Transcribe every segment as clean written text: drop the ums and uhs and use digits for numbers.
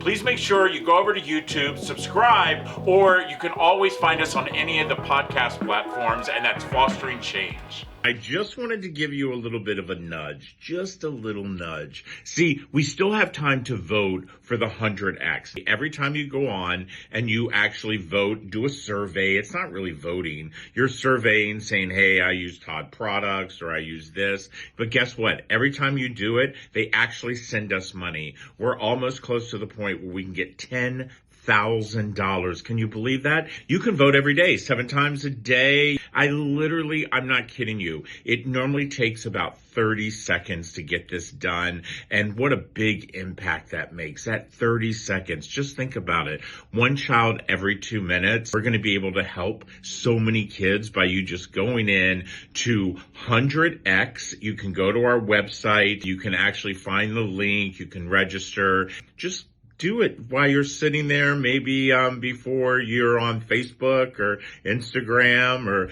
please make sure you go over to YouTube, subscribe, or you can always find us on any of the podcast platforms, and that's Fostering Change. I just wanted to give you a little bit of a nudge, just a little nudge. See, we still have time to vote for the 100X. Every time you go on and you actually vote, do a survey. It's not really voting. You're surveying saying, hey, I use Todd products or I use this. But guess what? Every time you do it, they actually send us money. We're almost close to the point where we can get $10,000. Can you believe that? You can vote every day, 7 times a day. I'm not kidding you. It normally takes about 30 seconds to get this done. And what a big impact that makes. That 30 seconds. Just think about it. One child every 2 minutes. We're going to be able to help so many kids by you just going in to 100X. You can go to our website. You can actually find the link. You can register. Just do it while you're sitting there, maybe before you're on Facebook or Instagram, or,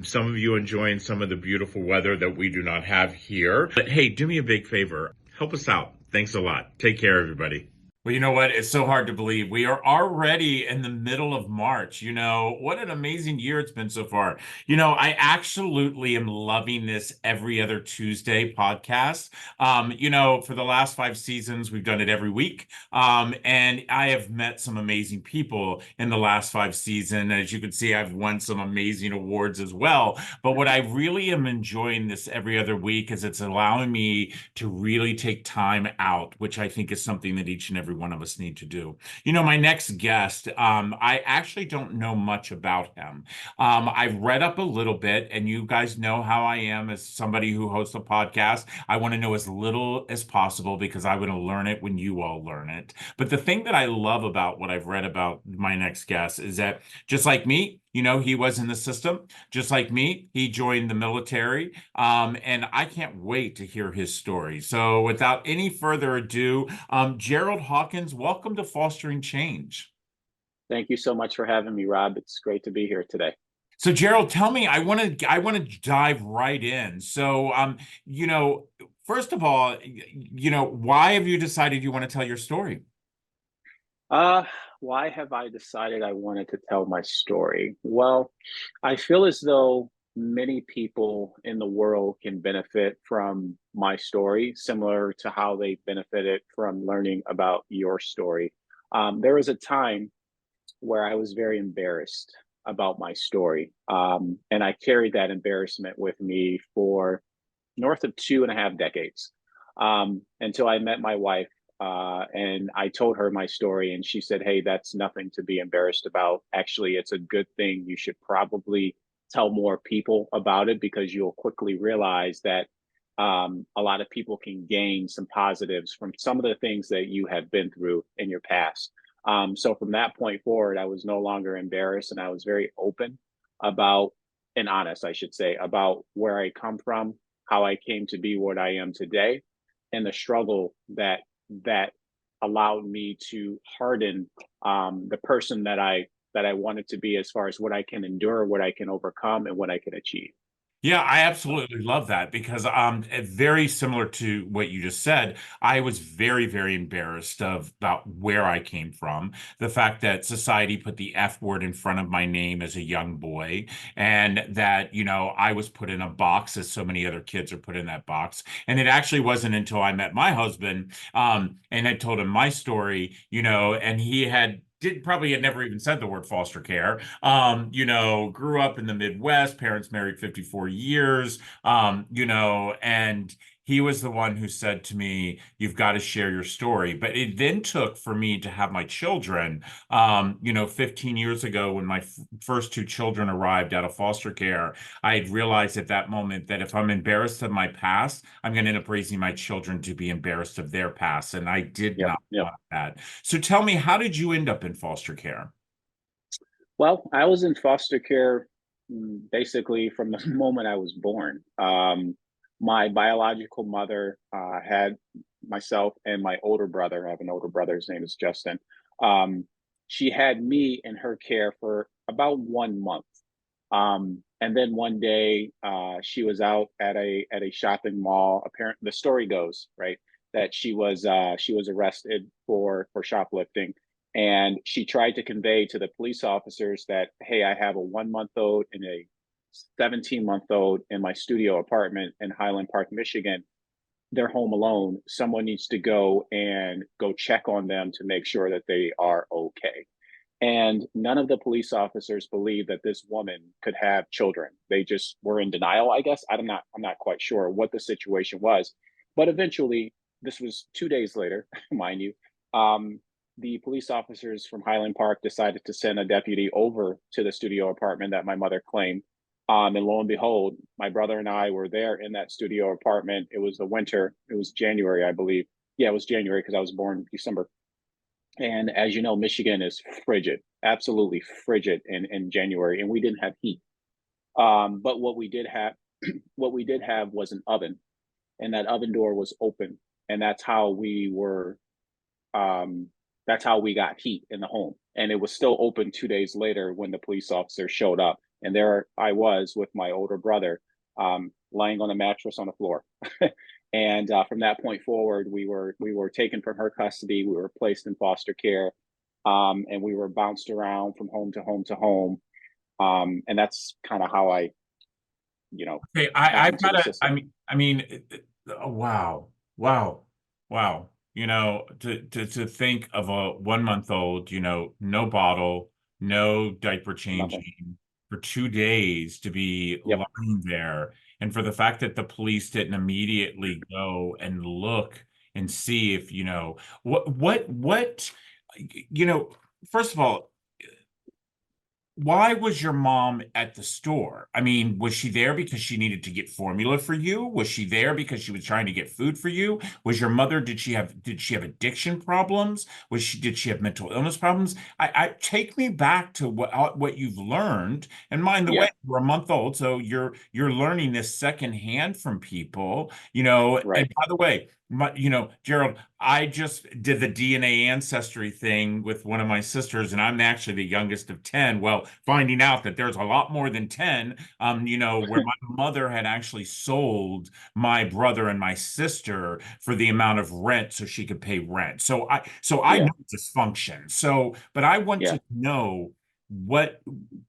some of you enjoying some of the beautiful weather that we do not have here. But hey, do me a big favor. Help us out. Thanks a lot. Take care, everybody. Well, you know what? It's so hard to believe. We are already in the middle of March. What an amazing year it's been so far. I absolutely am loving this every other Tuesday podcast. For the last 5 seasons, we've done it every week. And I have met some amazing people in the last 5 seasons. As you can see, I've won some amazing awards as well. But what I really am enjoying this every other week is it's allowing me to really take time out, which I think is something that each and every one of us need to do. My next guest, I actually don't know much about him. I've read up a little bit, and you guys know how I am as somebody who hosts a podcast. I want to know as little as possible because I want to learn it when you all learn it. But the thing that I love about what I've read about my next guest is that just like me, he was in the system. Just like me, he joined the military. And I can't wait to hear his story. So without any further ado, Jerold Hawkins, welcome to Fostering Change. Thank you so much for having me, Rob. It's great to be here today. So Jerold, tell me, I want to dive right in. So, first of all, why have you decided you want to tell your story? Why have I decided I wanted to tell my story? Well, I feel as though many people in the world can benefit from my story, similar to how they benefited from learning about your story. There was a time where I was very embarrassed about my story. And I carried that embarrassment with me for north of 2.5 decades, until I met my wife. And I told her my story, and she said, hey, that's nothing to be embarrassed about. Actually, it's a good thing. You should probably tell more people about it because you'll quickly realize that a lot of people can gain some positives from some of the things that you have been through in your past. So from that point forward, I was no longer embarrassed, and I was very open about, and honest, I should say, about where I come from, how I came to be what I am today, and the struggle that allowed me to harden the person that I wanted to be, as far as what I can endure, what I can overcome, and what I can achieve. Yeah, I absolutely love that because very similar to what you just said, I was very, very embarrassed about where I came from. The fact that society put the F word in front of my name as a young boy, and that, I was put in a box as so many other kids are put in that box. And it actually wasn't until I met my husband, and I told him my story, and he had never even said the word foster care. Grew up in the Midwest, parents married 54 years, and he was the one who said to me, you've got to share your story. But it then took for me to have my children, 15 years ago when my first 2 children arrived out of foster care, I had realized at that moment that if I'm embarrassed of my past, I'm going to end up raising my children to be embarrassed of their past. And I did Yep, not yep. want that. So tell me, how did you end up in foster care? Well, I was in foster care basically from the moment I was born. My biological mother had myself and my older brother. I have an older brother. His name is Justin. Um, she had me in her care for about 1 month. And then one day, she was out at a shopping mall. Apparently, the story goes, right, that she was arrested for shoplifting, and she tried to convey to the police officers that, hey, I have a 1 month old and a 17-month old in my studio apartment in Highland Park, Michigan. They're home alone. Someone needs to go check on them to make sure that they are okay. And none of the police officers believed that this woman could have children. They just were in denial, I guess. I'm not quite sure what the situation was. But eventually, this was 2 days later, mind you. The police officers from Highland Park decided to send a deputy over to the studio apartment that my mother claimed. And lo and behold, my brother and I were there in that studio apartment. It was the winter. It was January, I believe. Yeah, it was January because I was born December. And as you know, Michigan is frigid, absolutely frigid in January, and we didn't have heat. But what we did have was an oven, and that oven door was open, and um, that's how we got heat in the home. And it was still open 2 days later when the police officer showed up, and there I was with my older brother, lying on a mattress on the floor. And from that point forward, we were taken from her custody. We were placed in foster care, and we were bounced around from home to home to home. And that's kind of how I, Okay, got I've into got the a, system. oh, wow, wow, wow. To think of a 1 month old, no bottle, no diaper Nothing. changing for 2 days to be Yep. lying there. And for the fact that the police didn't immediately go and look and see if, what, you know, first of all, why was your mom at the store? I mean, was she there because she needed to get formula for you? Was she there because she was trying to get food for you? Was your mother, did she have addiction problems? Did she have mental illness problems? I take me back to what you've learned. And mind the way, Yeah. you're a month old, so you're learning this secondhand from people, Right. and by the way, Jerold, I just did the DNA ancestry thing with one of my sisters, and I'm actually the youngest of 10. Well, finding out that there's a lot more than 10, where my mother had actually sold my brother and my sister for the amount of rent so she could pay rent. So I Yeah. know dysfunction. But I want Yeah. to know what,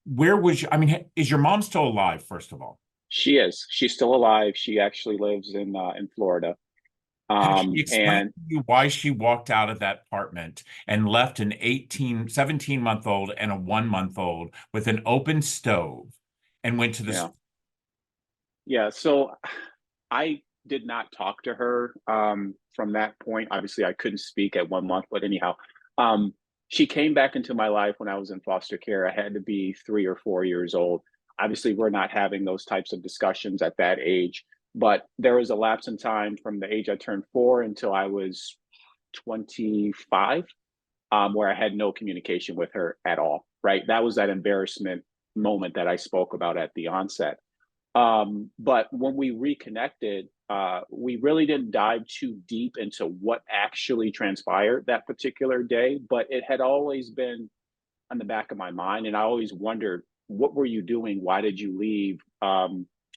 where was I mean, is your mom still alive, first of all? She is. She's still alive. She actually lives in Florida. Has she explained And to you why she walked out of that apartment and left an 17-month-old and a 1 month old with an open stove and went to the yeah, yeah. So I did not talk to her from that point. Obviously, I couldn't speak at 1 month, but anyhow, um, she came back into my life when I was in foster care. I had to be 3 or 4 years old. Obviously, we're not having those types of discussions at that age, but there was a lapse in time from the age I turned 4 until I was 25, where I had no communication with her at all. Right. That was that embarrassment moment that I spoke about at the onset. But when we reconnected, we really didn't dive too deep into what actually transpired that particular day, but it had always been on the back of my mind. And I always wondered, what were you doing? Why did you leave?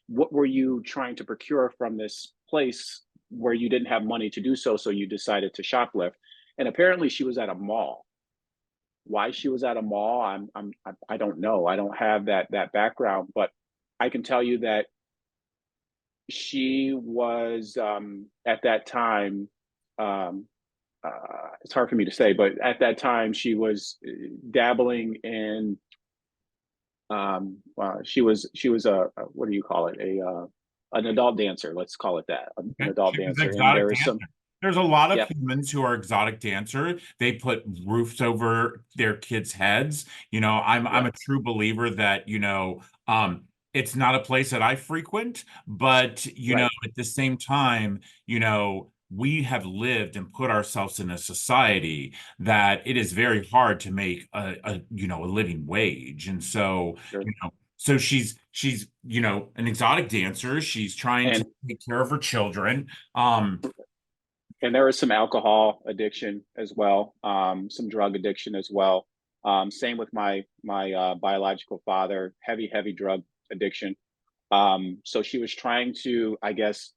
What were you trying to procure from this place where you didn't have money to do so? So you decided to shoplift. And apparently she was at a mall. Why she was at a mall, I don't know. I don't have that background, but I can tell you that she was at that time, um, it's hard for me to say, but at that time she was dabbling in, she was a what do you call it, a an adult dancer, let's call it that, an Okay. adult She was an dancer, and exotic there is some. dancer. There's a lot of Yep. humans who are exotic dancer. They put roofs over their kids' heads. I'm Yep. a true believer that, it's not a place that I frequent, but Right. at the same time, we have lived and put ourselves in a society that it is very hard to make a living wage. And so, Sure. she's an exotic dancer. She's trying to and take care of her children. Um, and there was some alcohol addiction as well, some drug addiction as well. Same with my biological father, heavy drug addiction. So she was trying to, I guess,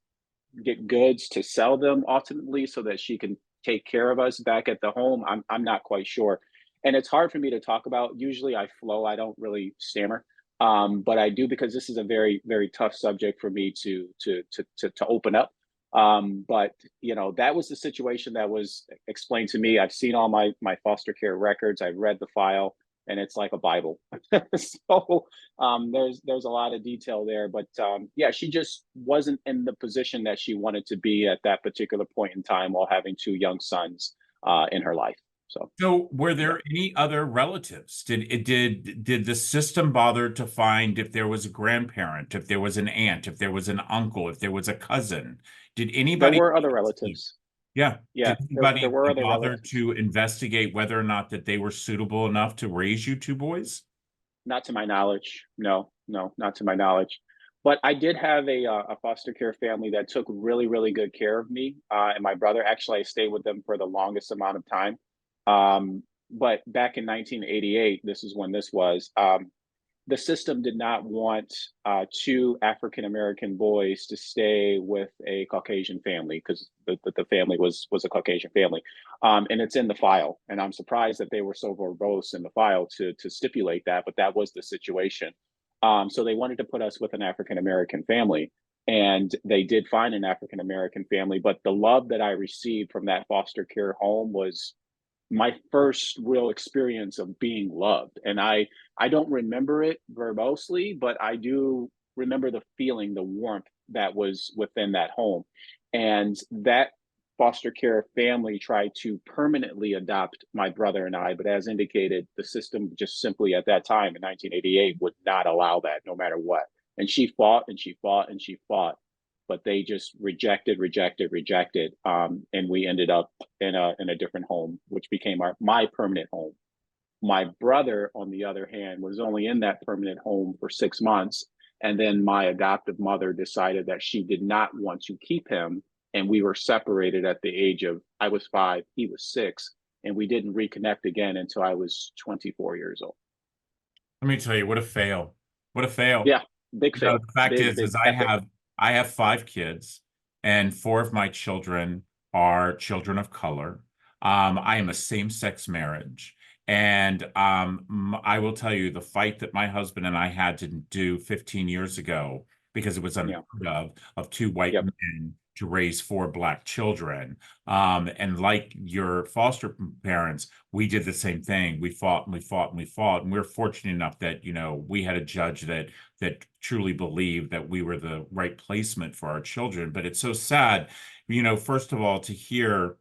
get goods to sell them ultimately so that she can take care of us back at the home. I'm not quite sure. And it's hard for me to talk about. Usually I flow, I don't really stammer. But I do because this is a very, very tough subject for me to open up. But you know, that was the situation that was explained to me. I've seen all my foster care records, I've read the file, and it's like a Bible. So there's a lot of detail there, but yeah, she just wasn't in the position that she wanted to be at that particular point in time while having two young sons in her life. So So, were yeah, there any other relatives? Did the system bother to find if there was a grandparent, if there was an aunt, if there was an uncle, if there was a cousin? Did there anybody? were other relatives. Yeah. Yeah, Did there anybody were other bother relatives. to investigate whether or not that they were suitable enough to raise you two boys? Not to my knowledge. No, no, not to my knowledge. But I did have a foster care family that took really, really good care of me and my brother. Actually, I stayed with them for the longest amount of time. But back in 1988, this is when this was. The system did not want two African American boys to stay with a Caucasian family because the family was a Caucasian family, and it's in the file. And I'm surprised that they were so verbose in the file to stipulate that, but that was the situation. So they wanted to put us with an African American family, and they did find an African American family. But the love that I received from that foster care home was my first real experience of being loved. And I don't remember it verbosely, but I do remember the feeling, the warmth that was within that home. And that foster care family tried to permanently adopt my brother and I, but as indicated, the system just simply at that time in 1988 would not allow that no matter what. And she fought and she fought and she fought, but they just rejected, and we ended up in a different home, which became my permanent home. My brother, on the other hand, was only in that permanent home for 6 months, and then my adoptive mother decided that she did not want to keep him, and we were separated at the age of I was 5, he was 6, and we didn't reconnect again until I was 24 years old. Let me tell you, what a fail. What a fail. Yeah, big You know, fail, the fact big is big I epic. have 5 kids, and 4 of my children are children of color. I am a same-sex marriage. And I will tell you the fight that my husband and I had to do 15 years ago, because it was Yeah, unheard of 2 white yep, men to raise 4 black children. And like your foster parents, we did the same thing. We fought and we fought and we fought. And we are fortunate enough that, we had a judge that truly believed that we were the right placement for our children. But it's so sad, first of all, to hear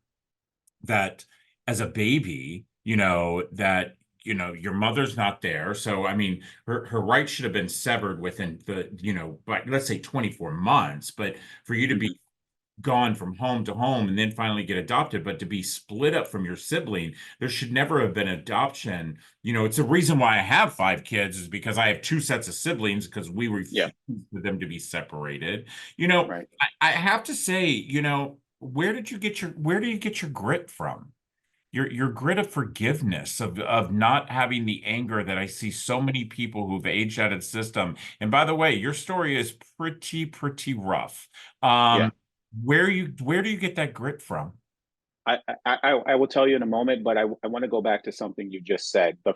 that as a baby, that your mother's not there. So I mean, her rights should have been severed within by let's say 24 months. But for you to hmm be gone from home to home and then finally get adopted, but to be split up from your sibling, there should never have been adoption. It's a reason why I have 5 kids is because I have 2 sets of siblings because we yeah, refuse for them to be separated. You know, right. I have to say, where do you get your grit from? Your grit of forgiveness, of not having the anger that I see so many people who've aged out of the system. And by the way, your story is pretty rough. Yeah. Where do you get that grit from? I will tell you in a moment, but I want to go back to something you just said. The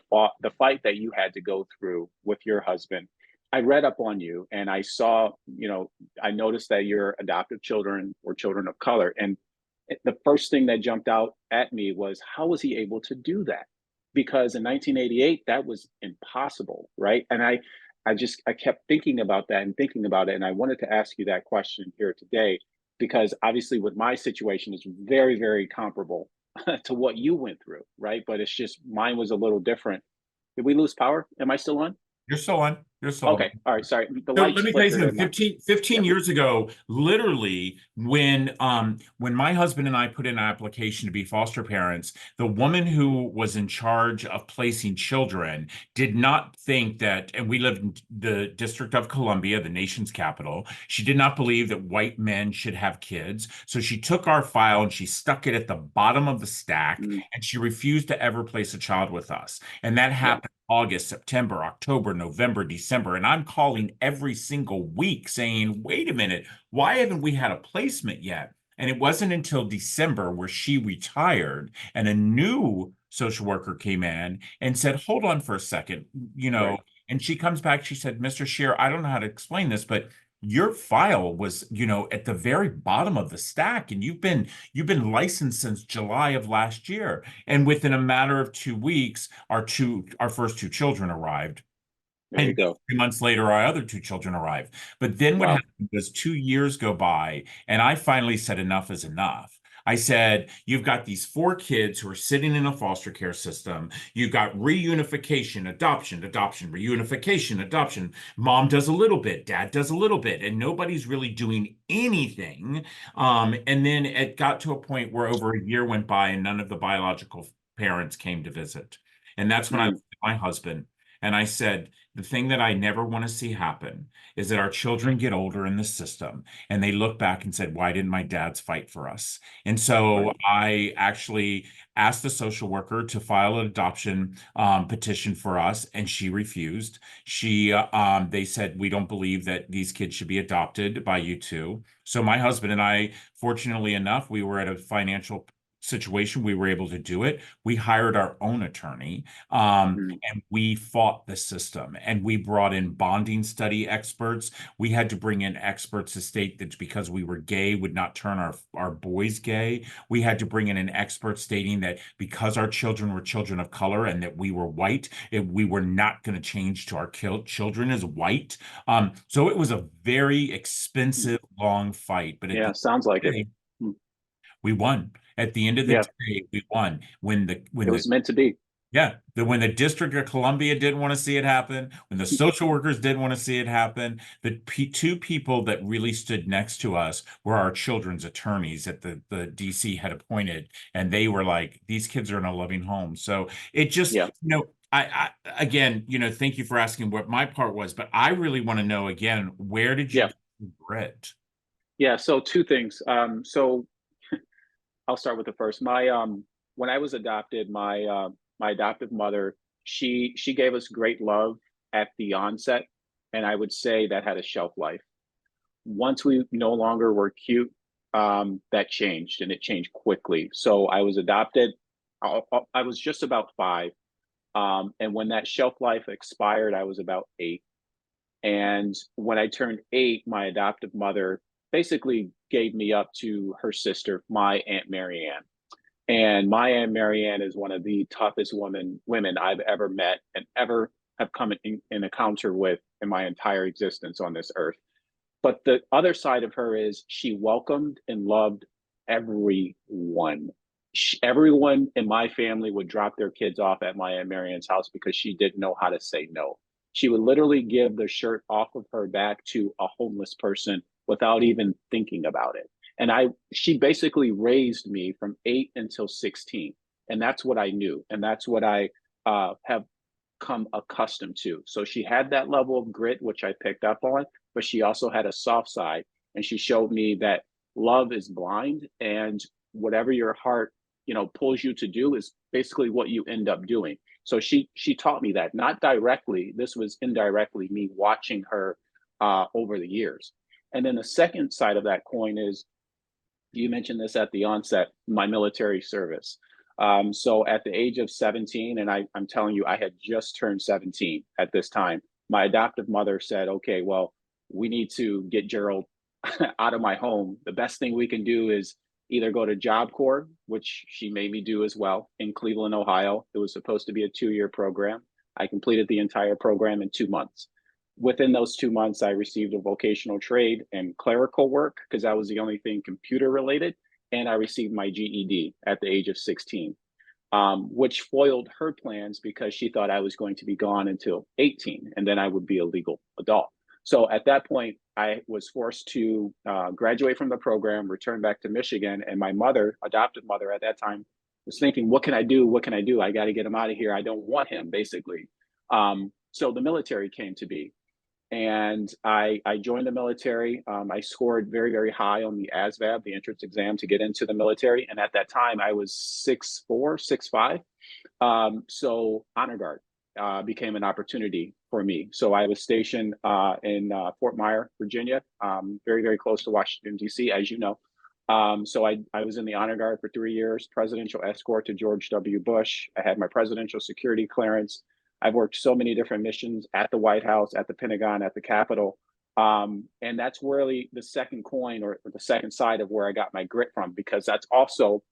fight that you had to go through with your husband. I read up on you and I saw, I noticed that your adoptive children were children of color. And the first thing that jumped out at me was how was he able to do that? Because in 1988, that was impossible, right? And I kept thinking about that and thinking about it. And I wanted to ask you that question here today because obviously with my situation is very, very comparable to what you went through, right? But it's just mine was a little different. Did we lose power? Am I still on? You're still on. You're still on. Okay. All right. Sorry. The So let lights me tell you flickered something. and my, 15 yeah. years ago, literally, when my husband and I put in an application to be foster parents, the woman who was in charge of placing children did not think that, and we live in the District of Columbia, the nation's capital. She did not believe that white men should have kids. So she took our file and she stuck it at the bottom of the stack, Mm, and she refused to ever place a child with us. And that yeah. happened August, September, October, November, December. And I'm calling every single week saying, wait a minute, why haven't we had a placement yet? And it wasn't until December where she retired and a new social worker came in and said, hold on for a second, you know, Right. and she comes back, she said, Mr. Scheer, I don't know how to explain this, but your file was, you know, at the very bottom of the stack, and you've been licensed since July of last year. And within a matter of 2 weeks, our first two children arrived. There you And go. 3 months later, our other two children arrived. But then what Wow. happened was 2 years go by, and I finally said, enough is enough. I said, you've got these four kids who are sitting in a foster care system. You've got reunification, adoption, adoption, reunification, adoption. Mom does a little bit, dad does a little bit, and nobody's really doing anything. And then it got to a point where over a year went by and none of the biological parents came to visit. And that's when I Mm, looked at my husband and I said, the thing that I never want to see happen is that our children get older in the system and they look back and said, why didn't my dads fight for us? And so right. I actually asked the social worker to file an adoption petition for us, and she refused. They said, we don't believe that these kids should be adopted by you two. So my husband and I, fortunately enough, we were at a financial situation. We were able to do it. We hired our own attorney. Mm, And we fought the system and we brought in bonding study experts. We had to bring in experts to state that because we were gay would not turn our boys gay. We had to bring in an expert stating that because our children were children of color and that we were white, we were not going to change to our children as white. So it was a very mm. expensive, long fight. But at Yeah, the sounds like it. day, Mm, we won. At the end of the yeah, day, we won. it was meant to be. Yeah, when the District of Columbia didn't want to see it happen, when the social workers didn't want to see it happen, the two people that really stood next to us were our children's attorneys that the DC had appointed, and they were like, "These kids are in a loving home." So it just, Yeah, I again, thank you for asking what my part was, but I really want to know again, where did you yeah, get the grit? yeah. So two things. So I'll start with the first. My when I was adopted, my adoptive mother, she gave us great love at the onset, and I would say that had a shelf life. Once we no longer were cute, that changed, and it changed quickly. So I was adopted. I was just about 5, and when that shelf life expired, I was about 8. And when I turned 8, my adoptive mother basically gave me up to her sister, my Aunt Marianne. And my Aunt Marianne is one of the toughest women I've ever met and ever have come in encounter with in my entire existence on this earth. But the other side of her is she welcomed and loved everyone. Everyone in my family would drop their kids off at my Aunt Marianne's house because she didn't know how to say no. She would literally give the shirt off of her back to a homeless person without even thinking about it. And she basically raised me from 8 until 16. And that's what I knew. And that's what I have come accustomed to. So she had that level of grit, which I picked up on, but she also had a soft side. And she showed me that love is blind, and whatever your heart, pulls you to do is basically what you end up doing. So she taught me that, not directly. This was indirectly me watching her over the years. And then the second side of that coin is, you mentioned this at the onset, my military service. So at the age of 17, and I'm telling you, I had just turned 17 at this time, my adoptive mother said, okay, well, we need to get Jerold out of my home. The best thing we can do is either go to Job Corps, which she made me do as well in Cleveland, Ohio. It was supposed to be a 2-year program. I completed the entire program in 2 months. Within those 2 months, I received a vocational trade and clerical work because that was the only thing computer related. And I received my GED at the age of 16, which foiled her plans because she thought I was going to be gone until 18 and then I would be a legal adult. So at that point, I was forced to graduate from the program, return back to Michigan. And my mother, adoptive mother at that time, was thinking, what can I do? What can I do? I got to get him out of here. I don't want him, basically. So the military came to be, and I joined the military. I scored very, very high on the ASVAB, the entrance exam to get into the military. And at that time, I was 6'4", 6'5". So honor guard. became an opportunity for me. So I was stationed in Fort Myer, Virginia, very, very close to Washington, D.C., as you know. So I was in the Honor Guard for 3 years, presidential escort to George W. Bush. I had my presidential security clearance. I've worked so many different missions at the White House, at the Pentagon, at the Capitol. And that's really the second coin, or the second side of where I got my grit from, because that's also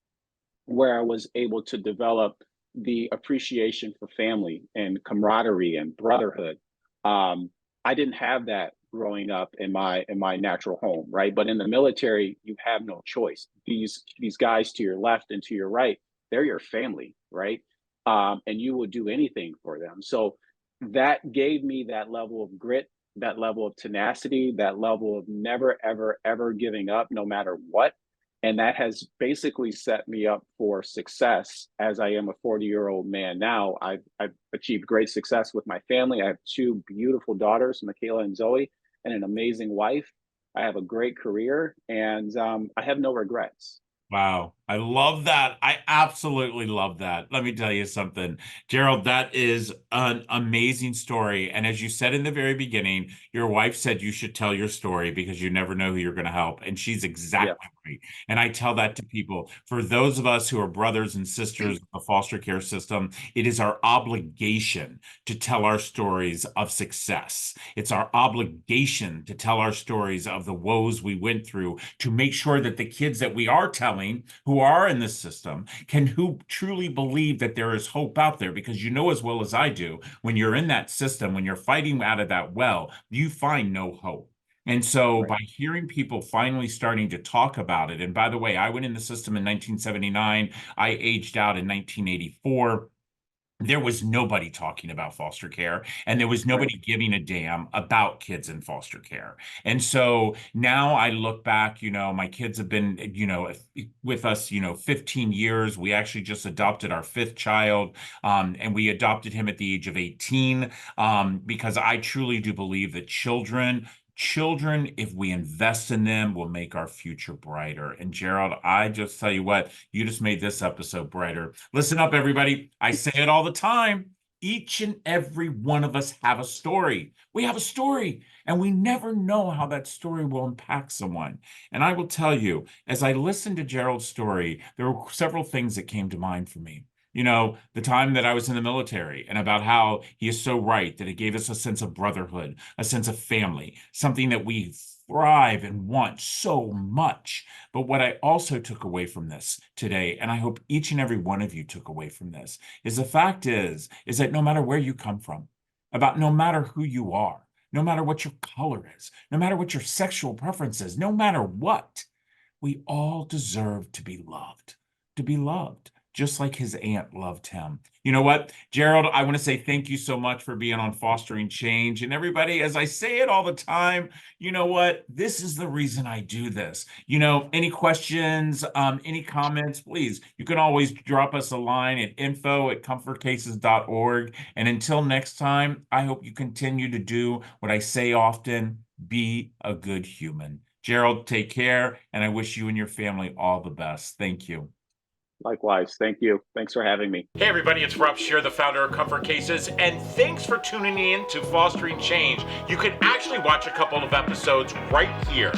where I was able to develop the appreciation for family and camaraderie and brotherhood. I didn't have that growing up in my natural home, right? But in the military, you have no choice. These guys to your left and to your right, they're your family, right? And you will do anything for them. So that gave me that level of grit, that level of tenacity, that level of never, ever, ever giving up, no matter what. And that has basically set me up for success as I am a 40-year-old man now. I've achieved great success with my family. I have two beautiful daughters, Michaela and Zoe, and an amazing wife. I have a great career, and I have no regrets. Wow. I love that. I absolutely love that. Let me tell you something, Jerold, that is an amazing story. And as you said in the very beginning, your wife said you should tell your story because you never know who you're going to help. And she's Yeah, exactly right. And I tell that to people. For those of us who are brothers and sisters of the foster care system, it is our obligation to tell our stories of success. It's our obligation to tell our stories of the woes we went through, to make sure that the kids that we are telling who are in this system who truly believe that there is hope out there, because you know as well as I do, when you're in that system, when you're fighting out of that well, you find no hope. And so right. by hearing people finally starting to talk about it, and by the way, I went in the system in 1979, I aged out in 1984. There was nobody talking about foster care, and there was Right. nobody giving a damn about kids in foster care. And so now I look back, my kids have been, with us, 15 years. We actually just adopted our fifth child, and we adopted him at the age of 18, because I truly do believe that children, if we invest in them, will make our future brighter. And Jerold, I just tell you what, you just made this episode brighter. Listen up, everybody. I say it all the time. Each and every one of us have a story. We have a story, and we never know how that story will impact someone. And I will tell you, as I listened to Jerold's story, there were several things that came to mind for me. The time that I was in the military, and about how he is so right that it gave us a sense of brotherhood, a sense of family, something that we thrive and want so much. But what I also took away from this today, and I hope each and every one of you took away from this, is the fact is that no matter where you come from, about no matter who you are, no matter what your color is, no matter what your sexual preference is, no matter what, we all deserve to be loved, just like his aunt loved him. You know what, Jerold, I want to say thank you so much for being on Fostering Change. And everybody, as I say it all the time, you know what? This is the reason I do this. Any questions, any comments, please, you can always drop us a line at info@comfortcases.org. And until next time, I hope you continue to do what I say often: be a good human. Jerold, take care, and I wish you and your family all the best. Thank you. Likewise. Thank you. Thanks for having me. Hey everybody, it's Rob Scheer, the founder of Comfort Cases, and thanks for tuning in to Fostering Change. You can actually watch a couple of episodes right here